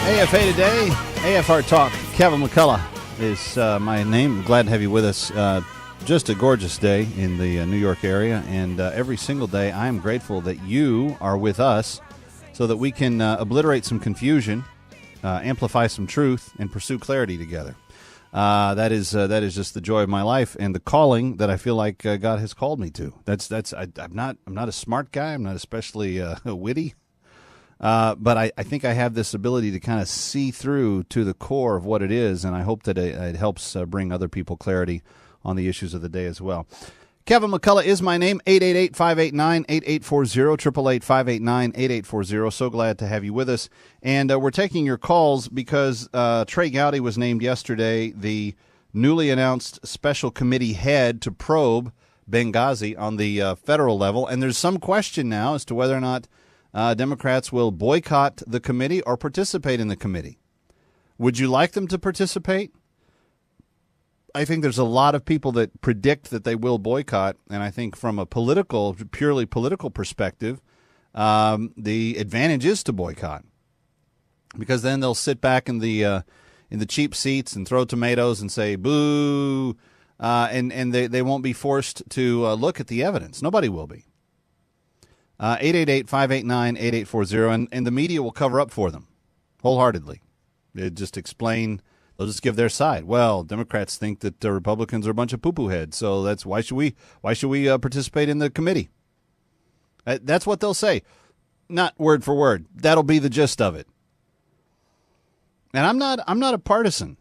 AFA Today, AFR Talk. Kevin McCullough is my name. Glad to have you with us. Just a gorgeous day in the New York area, and every single day I am grateful that you are with us so that we can obliterate some confusion, amplify some truth, and pursue clarity together. That is just the joy of my life and the calling that I feel like God has called me to. I'm not a smart guy. I'm not especially witty. But I think I have this ability to kind of see through to the core of what it is, and I hope that it helps bring other people clarity on the issues of the day as well. Kevin McCullough is my name, 888-589-8840, 888-589-8840. So glad to have you with us. And we're taking your calls because Trey Gowdy was named yesterday the newly announced special committee head to probe Benghazi on the federal level. And there's some question now as to whether or not Democrats will boycott the committee or participate in the committee. Would you like them to participate? I think there's a lot of people that predict that they will boycott, and I think from a purely political perspective, the advantage is to boycott, because then they'll sit back in the cheap seats and throw tomatoes and say boo, and they won't be forced to look at the evidence. Nobody will be. 888-589-8840, and the media will cover up for them wholeheartedly. They just explain. They'll just give their side. Well, Democrats think that the Republicans are a bunch of poo-poo heads, so that's why should we participate in the committee? That's what they'll say, not word for word. That'll be the gist of it. And I'm not a partisan.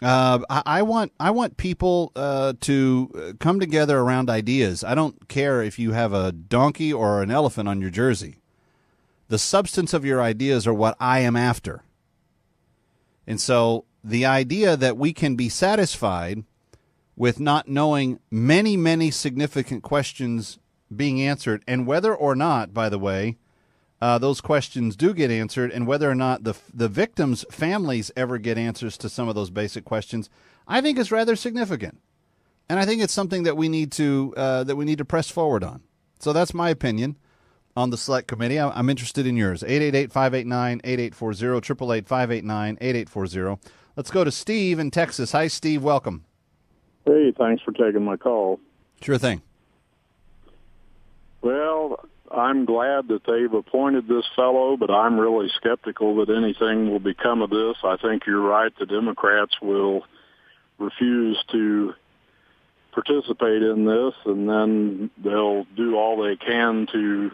I want people to come together around ideas. I don't care if you have a donkey or an elephant on your jersey. The substance of your ideas are what I am after. And so the idea that we can be satisfied with not knowing many, many significant questions being answered, and whether or not, by the way, those questions do get answered, and whether or not the victims' families ever get answers to some of those basic questions, I think is rather significant, and I think it's something that we need to press forward on. So that's my opinion on the Select Committee. I'm interested in yours. 888-589-8840, 888-589-8840. Let's go to Steve in Texas. Hi, Steve. Welcome. Hey, thanks for taking my call. Sure thing. Well, I'm glad that they've appointed this fellow, but I'm really skeptical that anything will become of this. I think you're right. The Democrats will refuse to participate in this, and then they'll do all they can to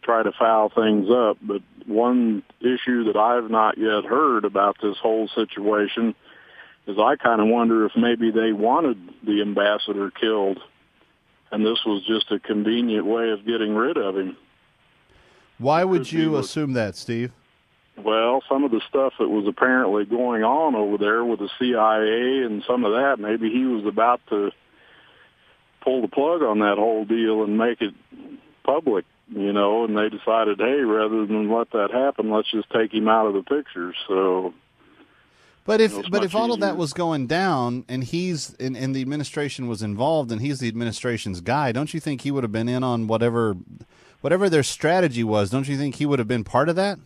try to foul things up. But one issue that I've not yet heard about this whole situation is I kind of wonder if maybe they wanted the ambassador killed, and this was just a convenient way of getting rid of him. Why would you assume that, Steve? Well, some of the stuff that was apparently going on over there with the CIA and some of that, maybe he was about to pull the plug on that whole deal and make it public, and they decided, hey, rather than let that happen, let's just take him out of the picture. So, But if all of that was going down and and the administration was involved and he's the administration's guy, don't you think he would have been in on whatever their strategy was? Don't you think he would have been part of that?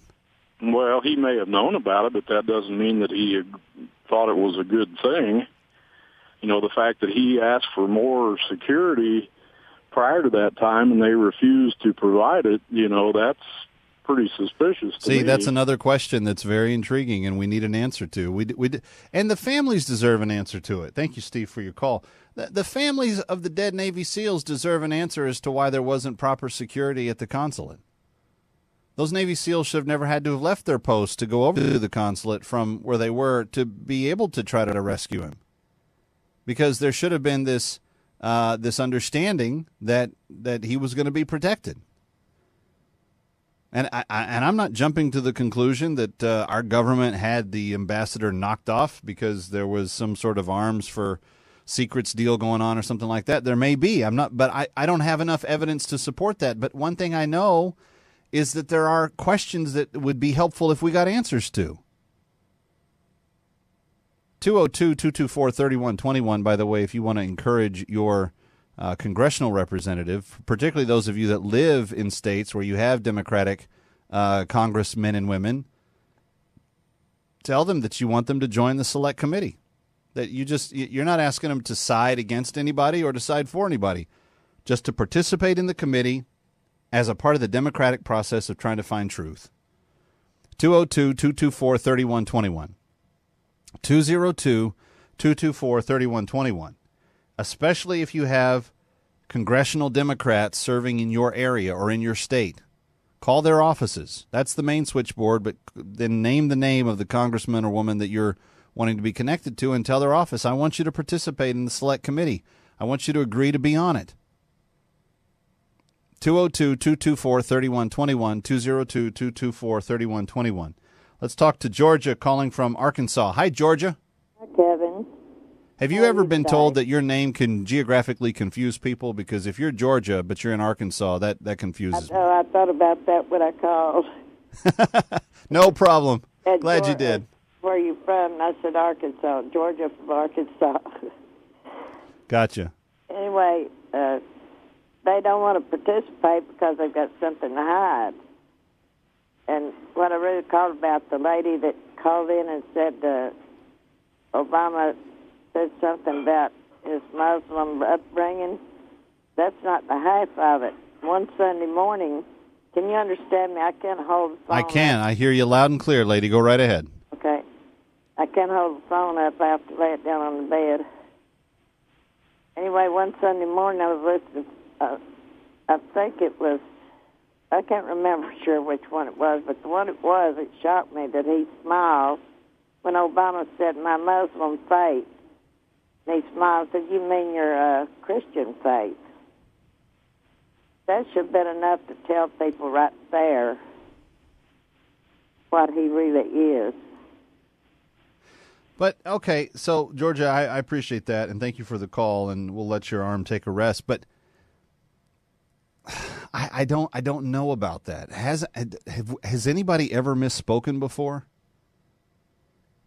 Well, he may have known about it, but that doesn't mean that he thought it was a good thing. The fact that he asked for more security prior to that time and they refused to provide it, that's pretty suspicious to me. See, that's another question that's very intriguing and we need an answer to. And the families deserve an answer to it. Thank you, Steve, for your call. The families of the dead Navy SEALs deserve an answer as to why there wasn't proper security at the consulate. Those Navy SEALs should have never had to have left their post to go over to the consulate from where they were to be able to try to rescue him. Because there should have been this understanding that he was going to be protected. And I'm not jumping to the conclusion that our government had the ambassador knocked off because there was some sort of arms for secrets deal going on or something like that. There may be. But I don't have enough evidence to support that. But one thing I know is that there are questions that would be helpful if we got answers to. 202-224-3121, by the way, if you want to encourage your congressional representative, particularly those of you that live in states where you have Democratic congressmen and women, tell them that you want them to join the select committee. That you're not asking them to side against anybody or to side for anybody, just to participate in the committee as a part of the democratic process of trying to find truth. 202-224-3121. 202-224-3121. Especially if you have congressional Democrats serving in your area or in your state. Call their offices. That's the main switchboard, but then name the name of the congressman or woman that you're wanting to be connected to and tell their office, I want you to participate in the select committee. I want you to agree to be on it. 202-224-3121, 202-224-3121. Let's talk to Georgia calling from Arkansas. Hi, Georgia. Hi, Kevin. Have you ever been told that your name can geographically confuse people? Because if you're Georgia but you're in Arkansas, that confuses me. I thought about that when I called. No problem. And Glad you did. Where are you from? And I said Arkansas. Georgia from Arkansas. Gotcha. Anyway, they don't want to participate because they've got something to hide. And what I really called about, the lady that called in and said Obama said something about his Muslim upbringing, that's not the half of it. One Sunday morning, can you understand me? I can't hold the phone I can. I hear you loud and clear, lady. Go right ahead. Okay. I can't hold the phone up. I have to lay it down on the bed. Anyway, one Sunday morning I was listening. I think it was, I can't remember sure which one it was, but the one it was, it shocked me that he smiled when Obama said, my Muslim faith. And he smiled and said, you mean your Christian faith? That should have been enough to tell people right there what he really is. But, okay, so, Georgia, I appreciate that, and thank you for the call, and we'll let your arm take a rest. But I don't know about that. Has anybody ever misspoken before?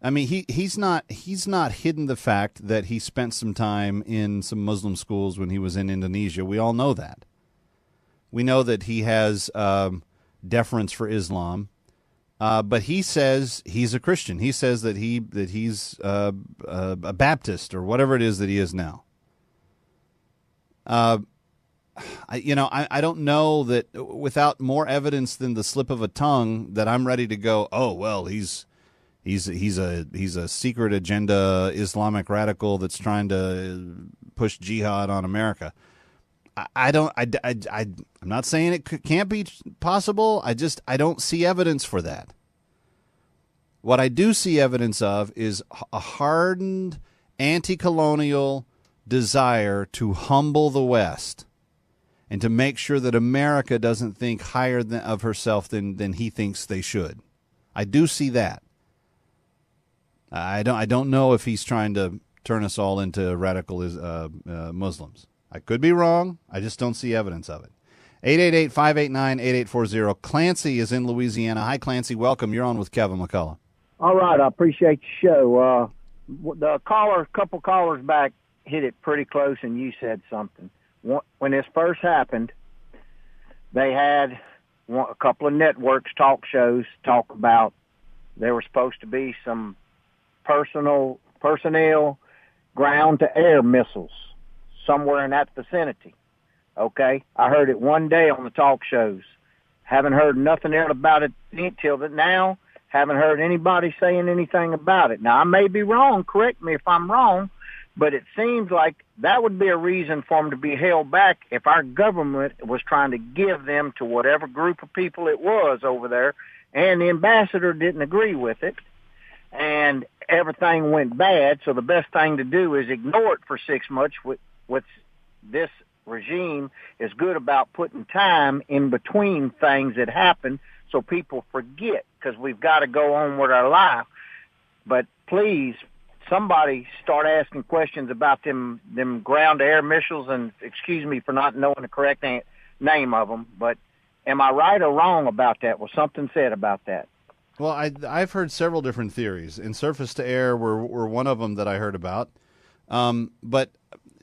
I mean, he's not hidden the fact that he spent some time in some Muslim schools when he was in Indonesia. We all know that. We know that he has deference for Islam, but he says he's a Christian. He says that he's a Baptist or whatever it is that he is now. I don't know that without more evidence than the slip of a tongue that I'm ready to go, oh well, he's a secret agenda Islamic radical that's trying to push jihad on America. I'm not saying it can't be possible. I don't see evidence for that. What I do see evidence of is a hardened anti-colonial desire to humble the West and to make sure that America doesn't think higher of herself than he thinks they should. I do see that. I don't know if he's trying to turn us all into radical Muslims. I could be wrong. I just don't see evidence of it. 888-589-8840. Clancy is in Louisiana. Hi, Clancy. Welcome. You're on with Kevin McCullough. All right. I appreciate the show. The couple callers back hit it pretty close, and you said something. When this first happened, they had a couple of networks, talk shows, talk about there were supposed to be some personnel ground-to-air missiles somewhere in that vicinity. Okay? I heard it one day on the talk shows. Haven't heard nothing else about it until now. Haven't heard anybody saying anything about it. Now, I may be wrong. Correct me if I'm wrong. But it seems like that would be a reason for them to be held back if our government was trying to give them to whatever group of people it was over there, and the ambassador didn't agree with it, and everything went bad. So the best thing to do is ignore it for 6 months. With this regime is good about putting time in between things that happen so people forget, because we've got to go on with our life. But please, somebody start asking questions about them ground-to-air missiles, and excuse me for not knowing the correct name of them, but am I right or wrong about that? Was something said about that? Well, I've heard several different theories, and surface-to-air were one of them that I heard about. But,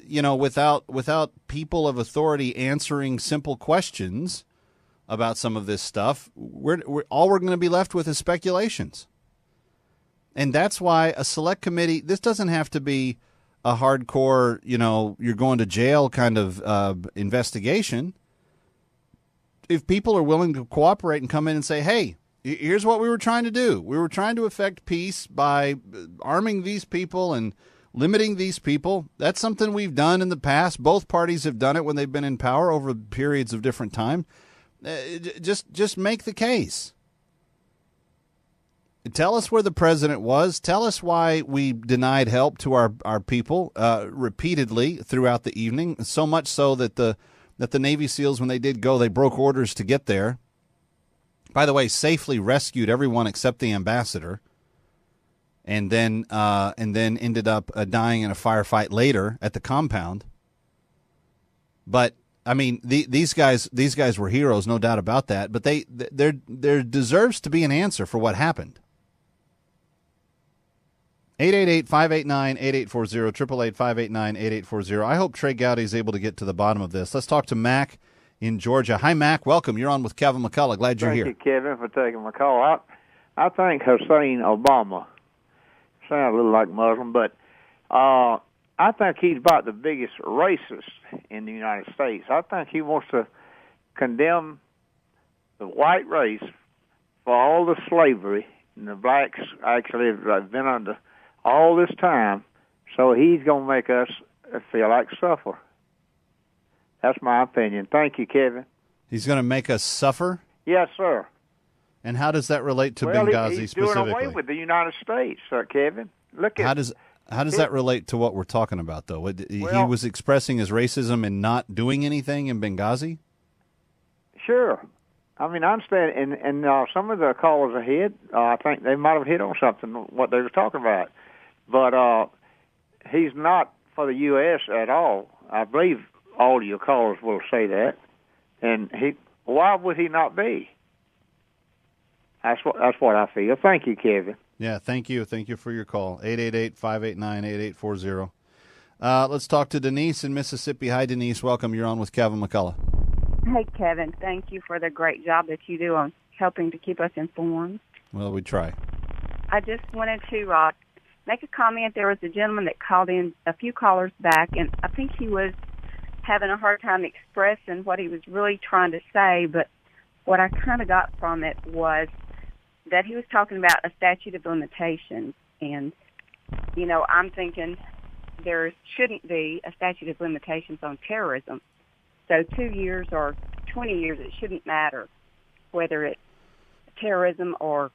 without people of authority answering simple questions about some of this stuff, we're going to be left with is speculations. And that's why a select committee, this doesn't have to be a hardcore, you're going to jail kind of investigation. If people are willing to cooperate and come in and say, hey, here's what we were trying to do. We were trying to effect peace by arming these people and limiting these people. That's something we've done in the past. Both parties have done it when they've been in power over periods of different time. Just make the case. Tell us where the president was. Tell us why we denied help to our people repeatedly throughout the evening, so much so that the Navy SEALs, when they did go, they broke orders to get there. By the way, safely rescued everyone except the ambassador, and then ended up dying in a firefight later at the compound. But I mean, these guys were heroes, no doubt about that. But there deserves to be an answer for what happened. 888-589-8840, 888-589-8840. I hope Trey Gowdy is able to get to the bottom of this. Let's talk to Mac in Georgia. Hi, Mac. Welcome. You're on with Kevin McCullough. Glad you're here. Thank you, Kevin, for taking my call. I think Hussein Obama, sounds a little like Muslim, but I think he's about the biggest racist in the United States. I think he wants to condemn the white race for all the slavery, and the blacks actually have been under all this time, so he's going to make us feel like suffer. That's my opinion. Thank you, Kevin. He's going to make us suffer? Yes, sir. And how does that relate to Benghazi he's specifically? Doing away with the United States, Kevin. Look at how does that relate to what we're talking about, though? He was expressing his racism and not doing anything in Benghazi? Sure. I mean, I understand, and some of the callers ahead, I think they might have hit on something, what they were talking about. But he's not for the U.S. at all. I believe all your callers will say that. And why would he not be? That's what I feel. Thank you, Kevin. Yeah, thank you. Thank you for your call. 888-589-8840. Let's talk to Denise in Mississippi. Hi, Denise. Welcome. You're on with Kevin McCullough. Hey, Kevin. Thank you for the great job that you do on helping to keep us informed. Well, we try. I just wanted to make a comment. There was a gentleman that called in a few callers back, and I think he was having a hard time expressing what he was really trying to say, but what I kind of got from it was that he was talking about a statute of limitations, and, I'm thinking there shouldn't be a statute of limitations on terrorism. So 2 years or 20 years, it shouldn't matter whether it's terrorism or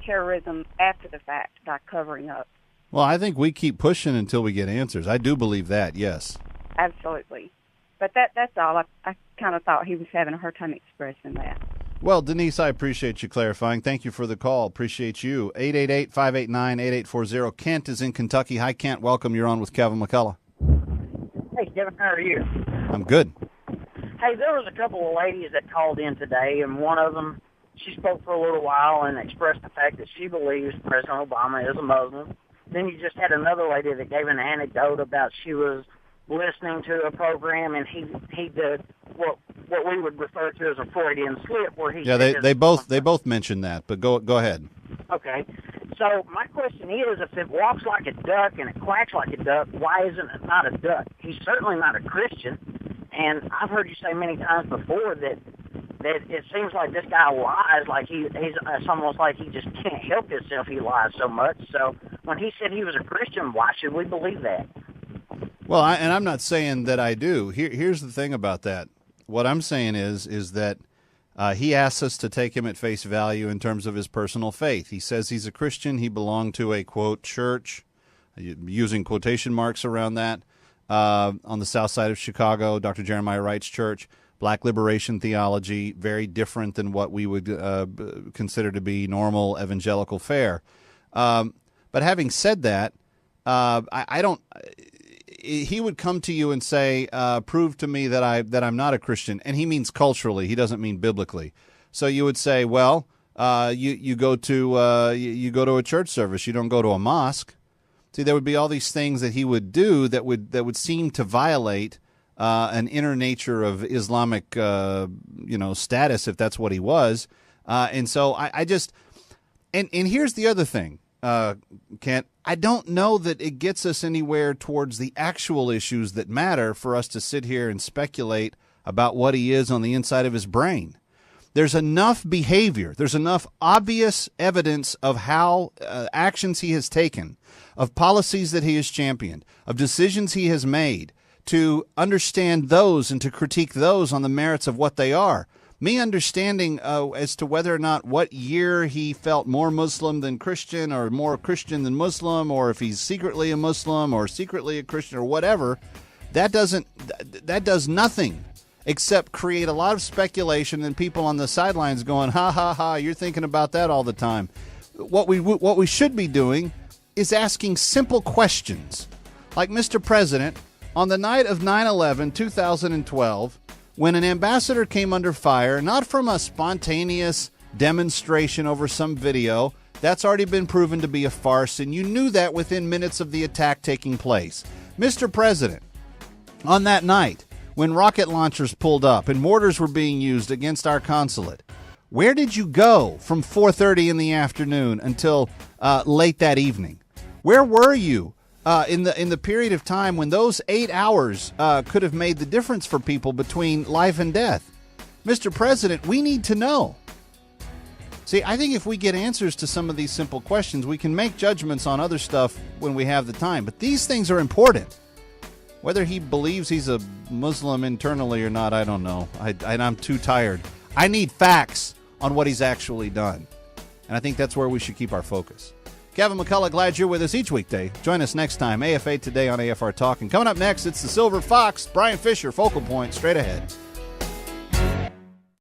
terrorism after the fact by covering up. Well, I think we keep pushing until we get answers. I do believe that, yes. Absolutely. But that's all. I kind of thought he was having a hard time expressing that. Well, Denise, I appreciate you clarifying. Thank you for the call. Appreciate you. 888-589-8840. Kent is in Kentucky. Hi, Kent. Welcome. You're on with Kevin McCullough. Hey, Kevin, how are you? I'm good. Hey, there was a couple of ladies that called in today, and one of them, she spoke for a little while and expressed the fact that she believes President Obama is a Muslim. Then you just had another lady that gave an anecdote about she was listening to a program, and he did what we would refer to as a Freudian slip, where he they both mentioned that, but go ahead. Okay, so my question is, if it walks like a duck and it quacks like a duck, why isn't it not a duck? He's certainly not a Christian, and I've heard you say many times before that it seems like this guy lies, like it's almost like he just can't help himself. He lies so much. So when he said he was a Christian, why should we believe that? Well, I'm not saying that I do. Here's the thing about that. What I'm saying is that he asks us to take him at face value in terms of his personal faith. He says he's a Christian. He belonged to a, quote, church, using quotation marks around that, on the south side of Chicago, Dr. Jeremiah Wright's church. Black liberation theology, very different than what we would consider to be normal evangelical fare. But having said that, I don't. He would come to you and say, "Prove to me that I'm not a Christian," and he means culturally. He doesn't mean biblically. So you would say, "Well, you go to a church service. You don't go to a mosque." See, there would be all these things that he would do that would seem to violate an inner nature of Islamic, status, if that's what he was. And so I just, And here's the other thing, Kent. I don't know that it gets us anywhere towards the actual issues that matter for us to sit here and speculate about what he is on the inside of his brain. There's enough behavior. There's enough obvious evidence of how actions he has taken, of policies that he has championed, of decisions he has made, to understand those and to critique those on the merits of what they are. Me understanding as to whether or not what year he felt more Muslim than Christian or more Christian than Muslim, or if he's secretly a Muslim or secretly a Christian or whatever, that does nothing except create a lot of speculation and people on the sidelines going, ha, ha, ha, you're thinking about that all the time. What we should be doing is asking simple questions. Like, Mr. President, on the night of 9/11, 2012, when an ambassador came under fire, not from a spontaneous demonstration over some video, that's already been proven to be a farce, and you knew that within minutes of the attack taking place. Mr. President, on that night, when rocket launchers pulled up and mortars were being used against our consulate, where did you go from 4:30 in the afternoon until late that evening? Where were you in the period of time when those 8 hours could have made the difference for people between life and death? Mr. President, we need to know. See, I think if we get answers to some of these simple questions, we can make judgments on other stuff when we have the time. But these things are important. Whether he believes he's a Muslim internally or not, I don't know. I'm too tired. I need facts on what he's actually done. And I think that's where we should keep our focus. Kevin McCullough, glad you're with us each weekday. Join us next time, AFA Today on AFR Talk. And coming up next, it's the Silver Fox, Brian Fisher, Focal Point, straight ahead.